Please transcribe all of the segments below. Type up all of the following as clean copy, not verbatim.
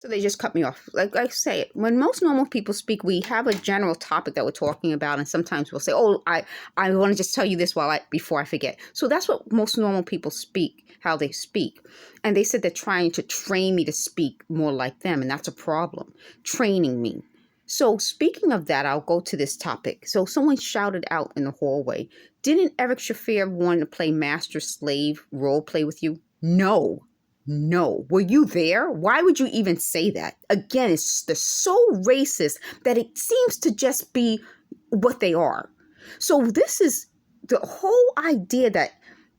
So they just cut me off. Like I say, when most normal people speak, we have a general topic that we're talking about, and sometimes we'll say, "Oh, I want to just tell you this before I forget." So that's what most normal people speak, how they speak. And they said they're trying to train me to speak more like them, and that's a problem. Training me. So speaking of that, I'll go to this topic. So someone shouted out in the hallway, "Didn't Eric Shafir want to play master slave role play with you?" No. No. Were you there? Why would you even say that? Again, they're so racist that it seems to just be what they are. So this is the whole idea that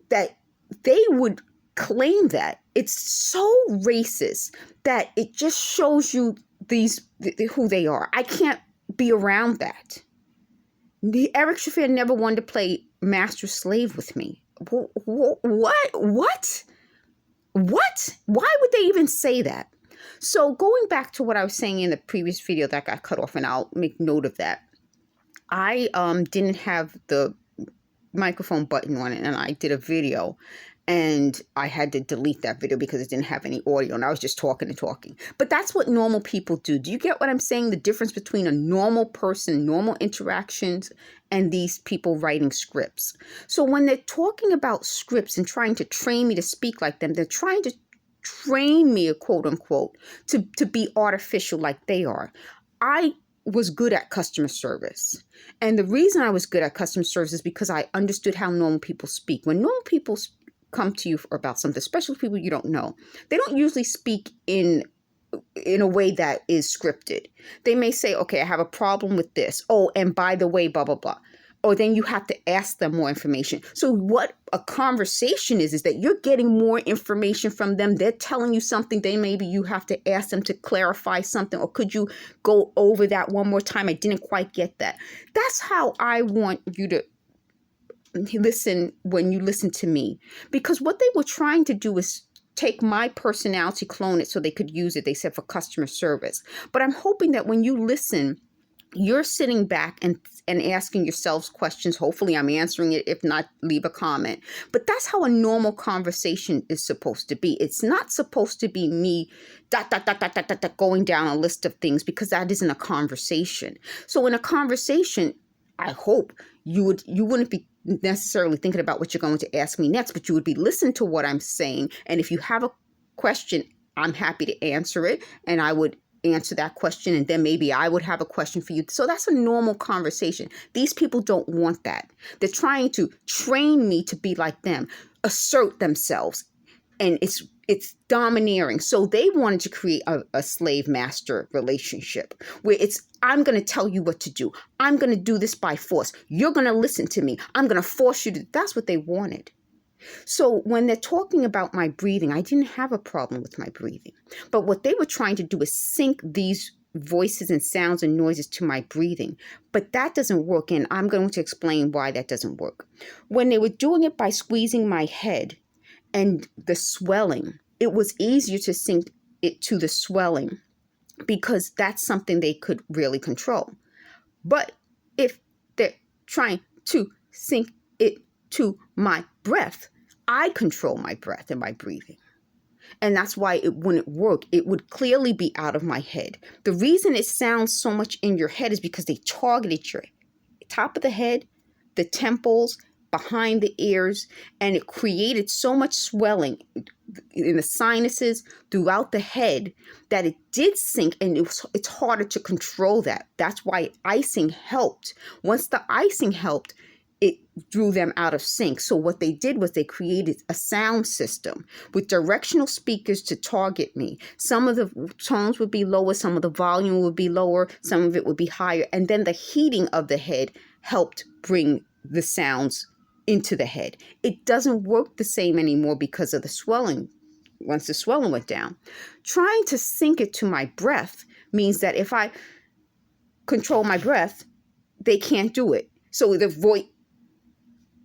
they would claim that. It's so racist that it just shows you who they are. I can't be around that. Eric Shafir never wanted to play master slave with me. What? What? Why would they even say that? So going back to what I was saying in the previous video that got cut off, and I'll make note of that. I didn't have the microphone button on it, and I did a video, and I had to delete that video because it didn't have any audio, and I was just talking and talking. But that's what normal people do. Do you get what I'm saying? The difference between a normal person, normal interactions, and these people writing scripts. So when they're talking about scripts and trying to train me to speak like them, they're trying to train me, quote unquote, to be artificial like they are. I was good at customer service. And the reason I was good at customer service is because I understood how normal people speak. When normal people come to you about something, especially people you don't know, they don't usually speak in a way that is scripted. They may say, okay, I have a problem with this. Oh, and by the way, blah, blah, blah. Or then you have to ask them more information. So what a conversation is that you're getting more information from them. They're telling you something. Maybe you have to ask them to clarify something. Or could you go over that one more time? I didn't quite get that. That's how I want you to listen when you listen to me. Because what they were trying to do is take my personality, clone it so they could use it, they said, for customer service. But I'm hoping that when you listen, you're sitting back and asking yourselves questions. Hopefully I'm answering it. If not, leave a comment. But that's how a normal conversation is supposed to be. It's not supposed to be me going down a list of things, because that isn't a conversation. So in a conversation, I hope you wouldn't be necessarily thinking about what you're going to ask me next, but you would be listening to what I'm saying. And if you have a question, I'm happy to answer it. And I would answer that question, and then maybe I would have a question for you. So that's a normal conversation. These people don't want that. They're trying to train me to be like them, assert themselves, and it's domineering. So they wanted to create a slave master relationship where I'm going to tell you what to do. I'm going to do this by force. You're going to listen to me. I'm going to force you to. That's what they wanted. So when they're talking about my breathing, I didn't have a problem with my breathing. But what they were trying to do is sync these voices and sounds and noises to my breathing. But that doesn't work, and I'm going to explain why that doesn't work. When they were doing it by squeezing my head and the swelling, it was easier to sync it to the swelling because that's something they could really control. But if they're trying to sync it to my breath, I control my breath and my breathing. And that's why it wouldn't work. It would clearly be out of my head. The reason it sounds so much in your head is because they targeted your top of the head, the temples, behind the ears, and it created so much swelling in the sinuses throughout the head that it did sync, and it's harder to control that. That's why icing helped. Once the icing helped, it drew them out of sync. So what they did was they created a sound system with directional speakers to target me. Some of the tones would be lower, some of the volume would be lower, some of it would be higher. And then the heating of the head helped bring the sounds into the head. It doesn't work the same anymore because of the swelling. Once the swelling went down, trying to sync it to my breath means that if I control my breath, they can't do it. So the voice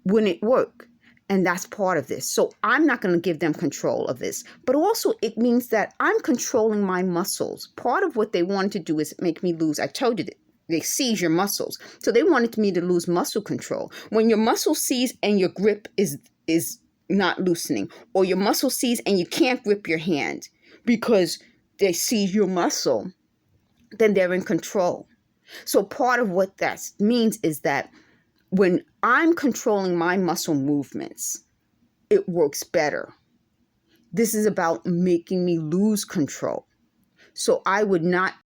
wouldn't work. And that's part of this. So I'm not going to give them control of this. But also it means that I'm controlling my muscles. Part of what they wanted to do is make me lose. I told you that they seize your muscles. So they wanted me to lose muscle control. When your muscle seize and your grip is not loosening, or your muscle seize and you can't grip your hand because they seize your muscle, then they're in control. So part of what that means is that when I'm controlling my muscle movements, it works better. This is about making me lose control. So I would not